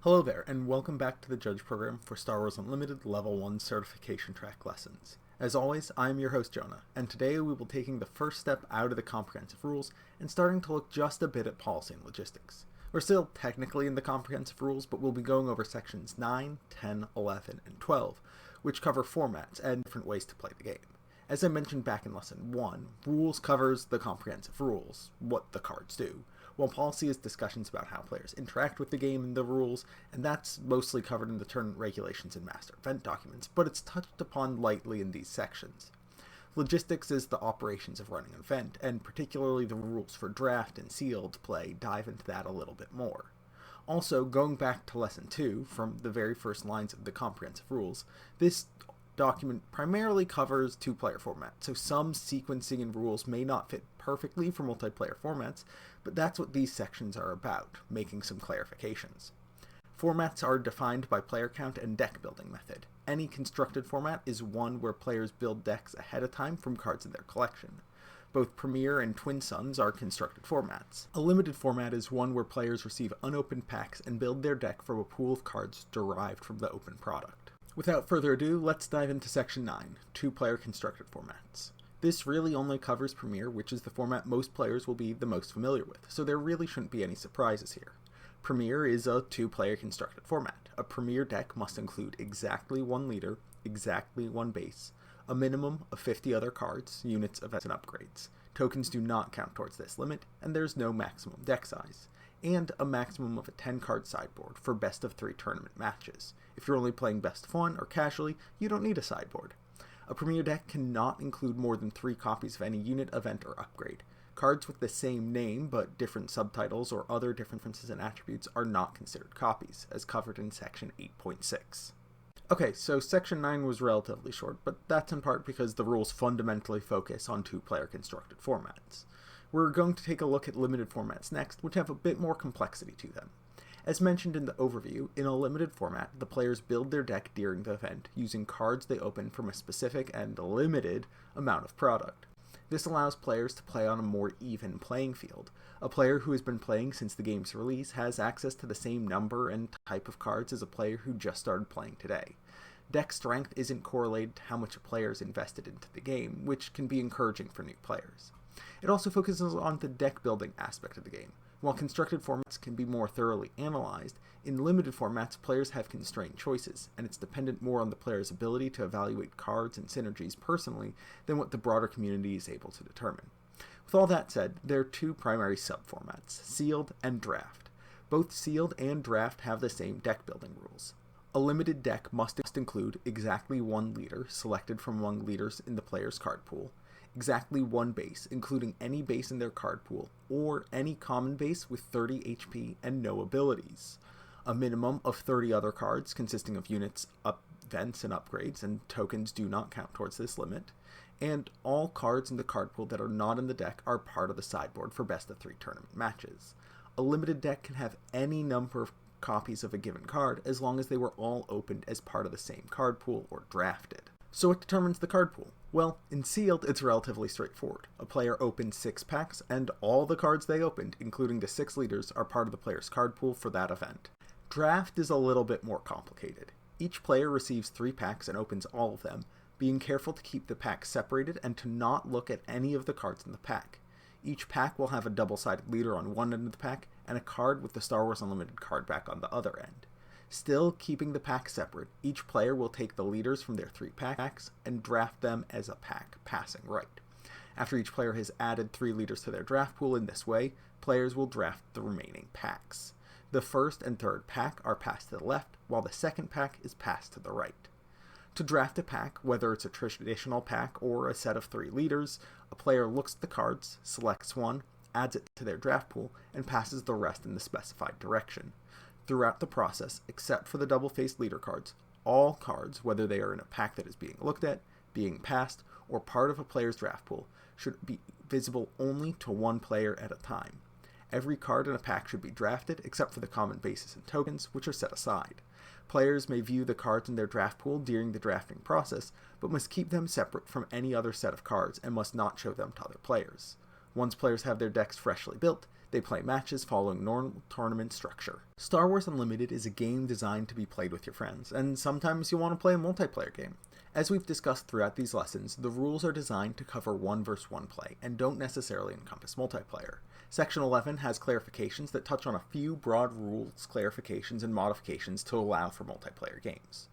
Hello there, and welcome back to the Judge Program for Star Wars Unlimited Level 1 Certification Track Lessons. As always, I am your host Jonah, and today we will be taking the first step out of the comprehensive rules and starting to look just a bit at policy and logistics. We're still technically in the comprehensive rules, but we'll be going over sections 9, 10, 11, and 12, which cover formats and different ways to play the game. As I mentioned back in Lesson 1, rules covers the comprehensive rules, what the cards do, while policy is discussions about how players interact with the game and the rules, and that's mostly covered in the tournament regulations and master event documents, but it's touched upon lightly in these sections. Logistics is the operations of running an event, and particularly the rules for draft and sealed play dive into that a little bit more. Also, going back to Lesson 2, from the very first lines of the comprehensive rules, this document primarily covers two-player formats, so some sequencing and rules may not fit perfectly for multiplayer formats, but that's what these sections are about, making some clarifications. Formats are defined by player count and deck building method. Any constructed format is one where players build decks ahead of time from cards in their collection. Both Premier and Twin Suns are constructed formats. A limited format is one where players receive unopened packs and build their deck from a pool of cards derived from the open product. Without further ado, let's dive into Section 9, two-player constructed formats. This really only covers Premier, which is the format most players will be the most familiar with, so there really shouldn't be any surprises here. Premier is a two-player constructed format. A Premier deck must include exactly one leader, exactly one base, a minimum of 50 other cards, units, events, and upgrades. Tokens do not count towards this limit, and there's no maximum deck size, and a maximum of a 10-card sideboard for best of 3 tournament matches. If you're only playing best of 1 or casually, you don't need a sideboard. A Premier deck cannot include more than 3 copies of any unit, event, or upgrade. Cards with the same name but different subtitles or other differences in attributes are not considered copies, as covered in Section 8.6. Okay, so Section 9 was relatively short, but that's in part because the rules fundamentally focus on two-player constructed formats. We're going to take a look at limited formats next, which have a bit more complexity to them. As mentioned in the overview, in a limited format, the players build their deck during the event using cards they open from a specific and limited amount of product. This allows players to play on a more even playing field. A player who has been playing since the game's release has access to the same number and type of cards as a player who just started playing today. Deck strength isn't correlated to how much a player is invested into the game, which can be encouraging for new players. It also focuses on the deck building aspect of the game. While constructed formats can be more thoroughly analyzed, in limited formats players have constrained choices, and it's dependent more on the player's ability to evaluate cards and synergies personally than what the broader community is able to determine. With all that said, there are two primary subformats, Sealed and Draft. Both Sealed and Draft have the same deck building rules. A limited deck must include exactly one leader selected from among leaders in the player's card pool, exactly one base, including any base in their card pool, or any common base with 30 HP and no abilities, a minimum of 30 other cards consisting of units, events, and upgrades, and tokens do not count towards this limit, and all cards in the card pool that are not in the deck are part of the sideboard for best of 3 tournament matches. A limited deck can have any number of copies of a given card as long as they were all opened as part of the same card pool or drafted. So what determines the card pool? Well, in Sealed, it's relatively straightforward. A player opens 6 packs, and all the cards they opened, including the 6 leaders, are part of the player's card pool for that event. Draft is a little bit more complicated. Each player receives 3 packs and opens all of them, being careful to keep the packs separated and to not look at any of the cards in the pack. Each pack will have a double-sided leader on one end of the pack, and a card with the Star Wars Unlimited card back on the other end. Still keeping the packs separate, each player will take the leaders from their 3 packs and draft them as a pack, passing right. After each player has added 3 leaders to their draft pool in this way, players will draft the remaining packs. The first and third pack are passed to the left, while the second pack is passed to the right. To draft a pack, whether it's a traditional pack or a set of 3 leaders, a player looks at the cards, selects one, adds it to their draft pool, and passes the rest in the specified direction. Throughout the process, except for the double-faced leader cards, all cards, whether they are in a pack that is being looked at, being passed, or part of a player's draft pool, should be visible only to one player at a time. Every card in a pack should be drafted, except for the common bases and tokens, which are set aside. Players may view the cards in their draft pool during the drafting process, but must keep them separate from any other set of cards and must not show them to other players. Once players have their decks freshly built, They play matches following normal tournament structure. Star Wars Unlimited is a game designed to be played with your friends, and sometimes you want to play a multiplayer game. As we've discussed throughout these lessons, the rules are designed to cover 1 versus 1 play, and don't necessarily encompass multiplayer. Section 11 has clarifications that touch on a few broad rules, clarifications, and modifications to allow for multiplayer games.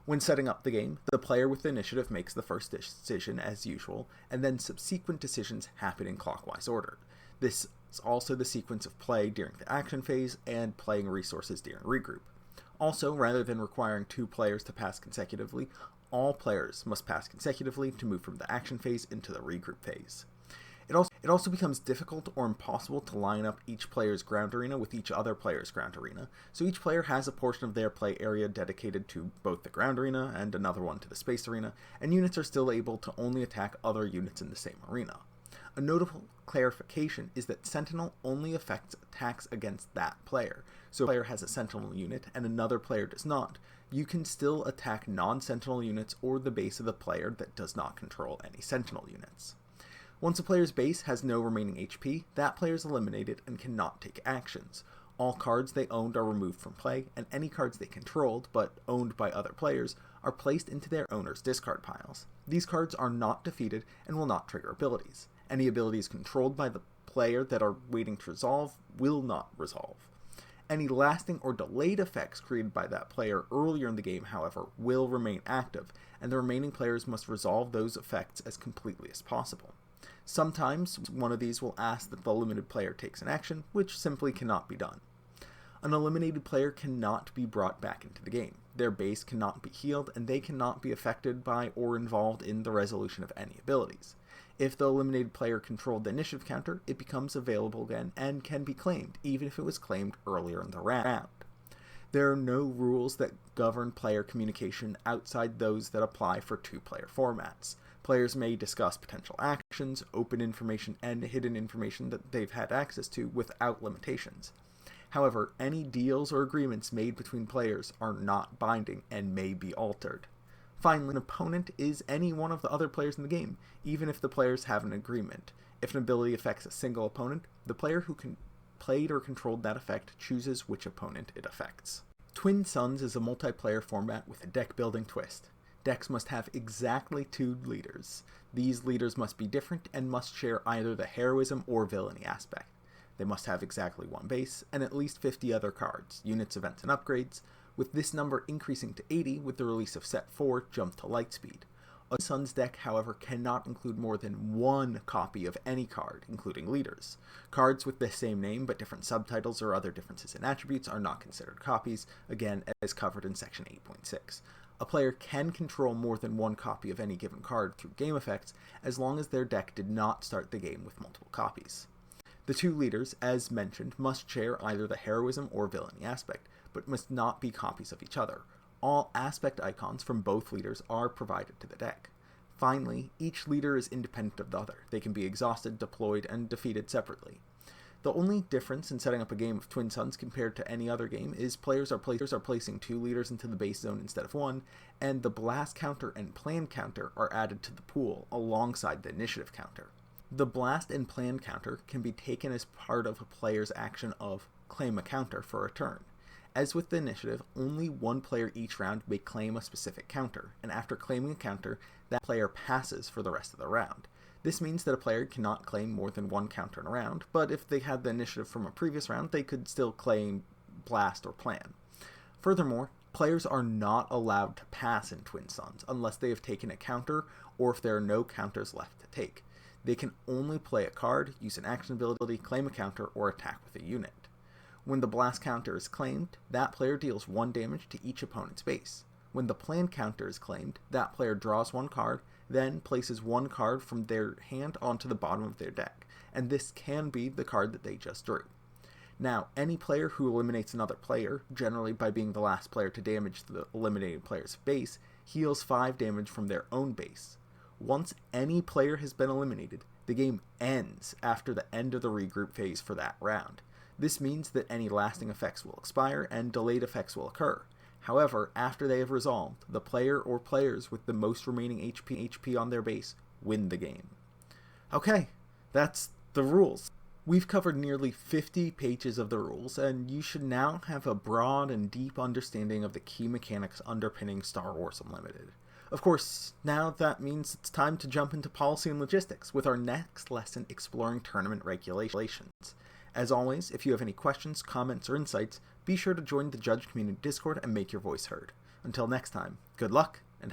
When setting up the game, the player with the initiative makes the first decision as usual, and then subsequent decisions happen in clockwise order. This is also the sequence of play during the action phase and playing resources during regroup. Also, rather than requiring 2 players to pass consecutively, all players must pass consecutively to move from the action phase into the regroup phase. It also becomes difficult or impossible to line up each player's ground arena with each other player's ground arena, so each player has a portion of their play area dedicated to both the ground arena and another one to the space arena, and units are still able to only attack other units in the same arena. A notable clarification is that Sentinel only affects attacks against that player, so if a player has a Sentinel unit and another player does not, you can still attack non-Sentinel units or the base of the player that does not control any Sentinel units. Once a player's base has no remaining HP, that player is eliminated and cannot take actions. All cards they owned are removed from play, and any cards they controlled, but owned by other players, are placed into their owner's discard piles. These cards are not defeated and will not trigger abilities. Any abilities controlled by the player that are waiting to resolve will not resolve. Any lasting or delayed effects created by that player earlier in the game, however, will remain active, and the remaining players must resolve those effects as completely as possible. Sometimes one of these will ask that the eliminated player takes an action, which simply cannot be done. An eliminated player cannot be brought back into the game. Their base cannot be healed, and they cannot be affected by or involved in the resolution of any abilities. If the eliminated player controlled the initiative counter, it becomes available again and can be claimed, even if it was claimed earlier in the round. There are no rules that govern player communication outside those that apply for 2-player formats. Players may discuss potential actions, open information, and hidden information that they've had access to without limitations. However, any deals or agreements made between players are not binding and may be altered. Finally, an opponent is any one of the other players in the game, even if the players have an agreement. If an ability affects a single opponent, the player who played or controlled that effect chooses which opponent it affects. Twin Suns is a multiplayer format with a deck-building twist. Decks must have exactly 2 leaders. These leaders must be different and must share either the heroism or villainy aspect. They must have exactly 1 base and at least 50 other cards, units, events, and upgrades, with this number increasing to 80 with the release of Set 4, Jump to Lightspeed. A Suns deck, however, cannot include more than 1 copy of any card, including leaders. Cards with the same name but different subtitles or other differences in attributes are not considered copies, again as covered in Section 8.6. A player can control more than 1 copy of any given card through game effects, as long as their deck did not start the game with multiple copies. The 2 leaders, as mentioned, must share either the heroism or villainy aspect, but must not be copies of each other. All aspect icons from both leaders are provided to the deck. Finally, each leader is independent of the other. They can be exhausted, deployed, and defeated separately. The only difference in setting up a game of Twin Suns compared to any other game is players are placing 2 leaders into the base zone instead of 1, and the blast counter and plan counter are added to the pool alongside the initiative counter. The blast and plan counter can be taken as part of a player's action of claim a counter for a turn. As with the initiative, only 1 player each round may claim a specific counter, and after claiming a counter, that player passes for the rest of the round. This means that a player cannot claim more than 1 counter in a round, but if they had the initiative from a previous round, they could still claim blast or plan. Furthermore, players are not allowed to pass in Twin Suns unless they have taken a counter or if there are no counters left to take. They can only play a card, use an action ability, claim a counter, or attack with a unit. When the blast counter is claimed, that player deals 1 damage to each opponent's base. When the plan counter is claimed, that player draws 1 card, then places 1 card from their hand onto the bottom of their deck, and this can be the card that they just drew. Now, any player who eliminates another player, generally by being the last player to damage the eliminated player's base, heals 5 damage from their own base. Once any player has been eliminated, the game ends after the end of the regroup phase for that round. This means that any lasting effects will expire and delayed effects will occur. However, after they have resolved, the player or players with the most remaining HP on their base win the game. Okay, that's the rules. We've covered nearly 50 pages of the rules, and you should now have a broad and deep understanding of the key mechanics underpinning Star Wars Unlimited. Of course, now that means it's time to jump into policy and logistics, with our next lesson exploring tournament regulations. As always, if you have any questions, comments, or insights, be sure to join the Judge Community Discord and make your voice heard. Until next time, good luck, and